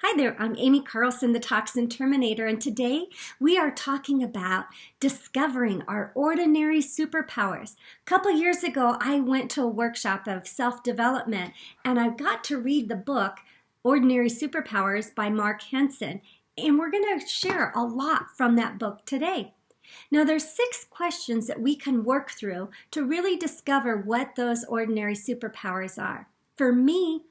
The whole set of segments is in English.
Hi there, I'm Amy Carlson, the Toxin Terminator, and today we are talking about discovering our ordinary superpowers. A couple years ago, I went to a workshop of self-development and I got to read the book Ordinary Superpowers by Mark Henson, and we're going to share a lot from that book today. Now, there's 6 questions that we can work through to really discover what those ordinary superpowers are. For me,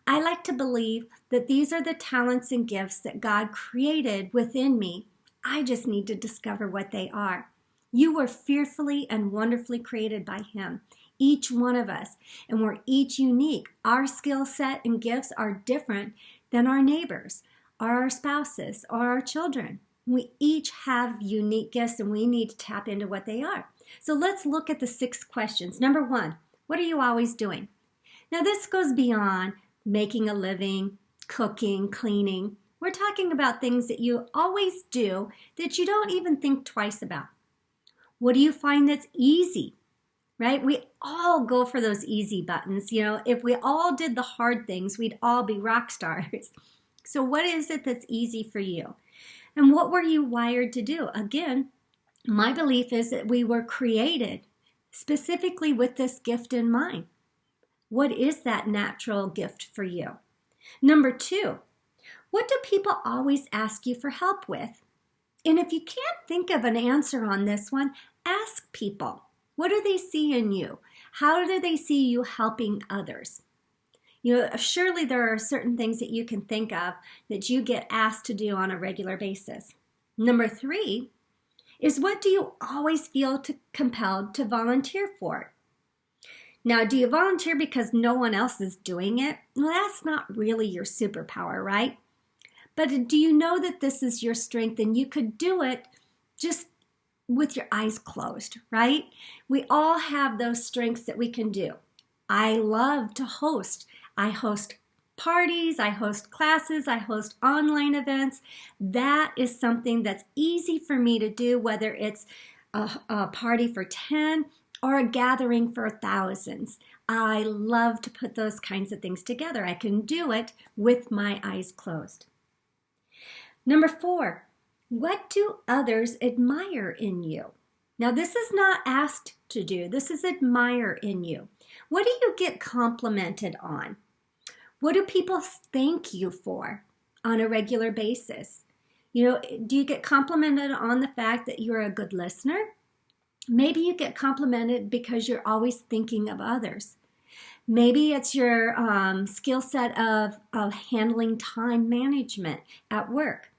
I like to believe that these are the talents and gifts that God created within me. I just need to discover what they are. You were fearfully and wonderfully created by Him, each one of us, and we're each unique. Our skill set and gifts are different than our neighbors, or our spouses, or our children. We each have unique gifts and we need to tap into what they are. So let's look at the 6 questions. Number 1, what are you always doing? Now this goes beyond making a living, cooking, cleaning. We're talking about things that you always do that you don't even think twice about. What do you find that's easy, right? We all go for those easy buttons. You know, if we all did the hard things, we'd all be rock stars. So what is it that's easy for you? And what were you wired to do? Again, my belief is that we were created specifically with this gift in mind. What is that natural gift for you? Number 2, what do people always ask you for help with? And if you can't think of an answer on this one, ask people. What do they see in you? How do they see you helping others? You know, surely there are certain things that you can think of that you get asked to do on a regular basis. Number 3 is, what do you always feel compelled to volunteer for? Now, do you volunteer because no one else is doing it? Well, that's not really your superpower, right? But do you know that this is your strength and you could do it just with your eyes closed, right? We all have those strengths that we can do. I love to host. I host parties, I host classes, I host online events. That is something that's easy for me to do, whether it's a party for 10 or a gathering for thousands. I love to put those kinds of things together. I can do it with my eyes closed. Number 4, what do others admire in you? Now, this is not asked to do. This is admire in you. What do you get complimented on? What do people thank you for on a regular basis? You know, do you get complimented on the fact that you're a good listener? Maybe you get complimented because you're always thinking of others. Maybe it's your skill set of handling time management at work.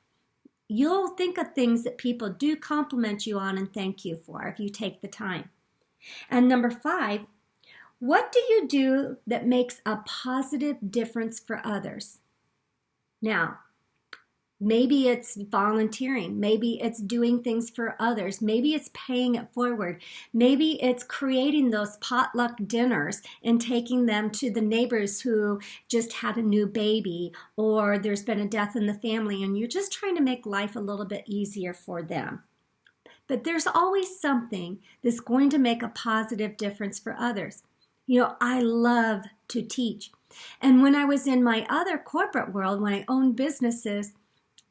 You'll think of things that people do compliment you on and thank you for if you take the time. And number 5, what do you do that makes a positive difference for others? Now, maybe it's volunteering. Maybe it's doing things for others. Maybe it's paying it forward. Maybe it's creating those potluck dinners and taking them to the neighbors who just had a new baby, or there's been a death in the family and you're just trying to make life a little bit easier for them. But there's always something that's going to make a positive difference for others. You know, I love to teach. And when I was in my other corporate world, when I owned businesses,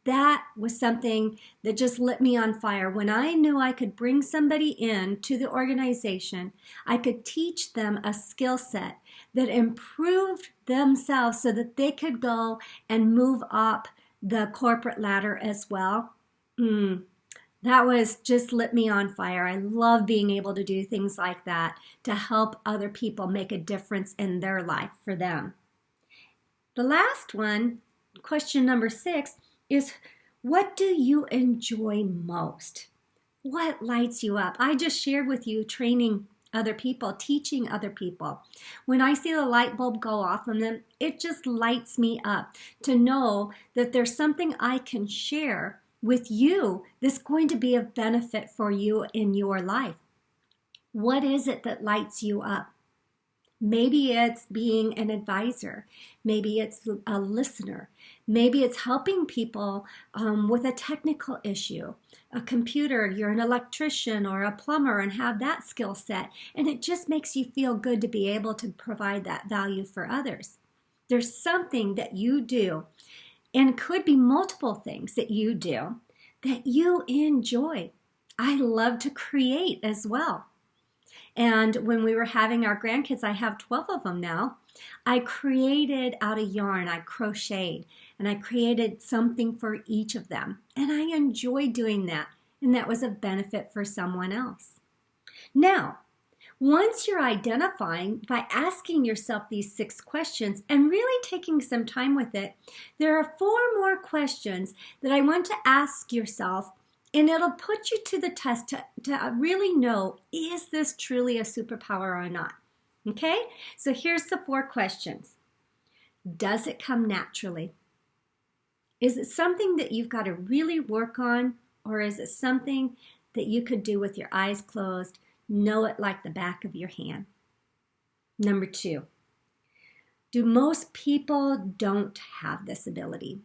that was something that just lit me on fire. When I knew I could bring somebody in to the organization, I could teach them a skill set that improved themselves so that they could go and move up the corporate ladder as well. That was just lit me on fire. I love being able to do things like that to help other people make a difference in their life for them. The last one, question number 6, is, what do you enjoy most? What lights you up? I just shared with you training other people, teaching other people. When I see the light bulb go off on them, it just lights me up to know that there's something I can share with you that's going to be of benefit for you in your life. What is it that lights you up? Maybe it's being an advisor. Maybe it's a listener. Maybe it's helping people with a technical issue. A computer, you're an electrician or a plumber and have that skill set. And it just makes you feel good to be able to provide that value for others. There's something that you do and could be multiple things that you do that you enjoy. I love to create as well. And when we were having our grandkids, I have 12 of them now, I created out of yarn, I crocheted, and I created something for each of them. And I enjoy doing that, and that was a benefit for someone else. Now, once you're identifying by asking yourself these 6 questions and really taking some time with it, there are 4 more questions that I want to ask yourself, and it'll put you to the test to really know, is this truly a superpower or not? Okay, so here's the 4 questions. Does it come naturally? Is it something that you've got to really work on, or is it something that you could do with your eyes closed, know it like the back of your hand? Number 2, do most people don't have this ability?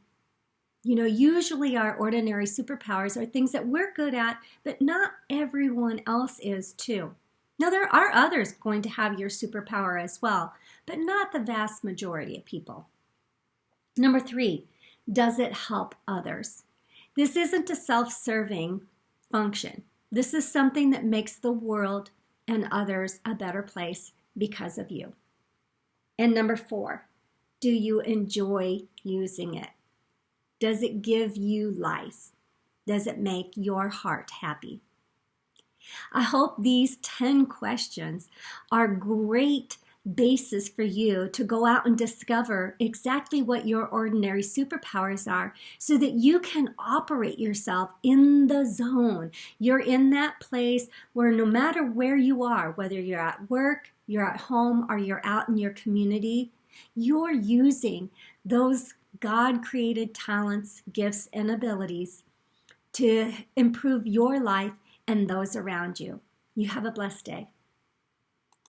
You know, usually our ordinary superpowers are things that we're good at, but not everyone else is too. Now, there are others going to have your superpower as well, but not the vast majority of people. Number 3, does it help others? This isn't a self-serving function. This is something that makes the world and others a better place because of you. And number 4, do you enjoy using it? Does it give you life? Does it make your heart happy? I hope these 10 questions are great basis for you to go out and discover exactly what your ordinary superpowers are so that you can operate yourself in the zone. You're in that place where no matter where you are, whether you're at work, you're at home, or you're out in your community, you're using those God-created talents, gifts, and abilities to improve your life and those around you. You have a blessed day.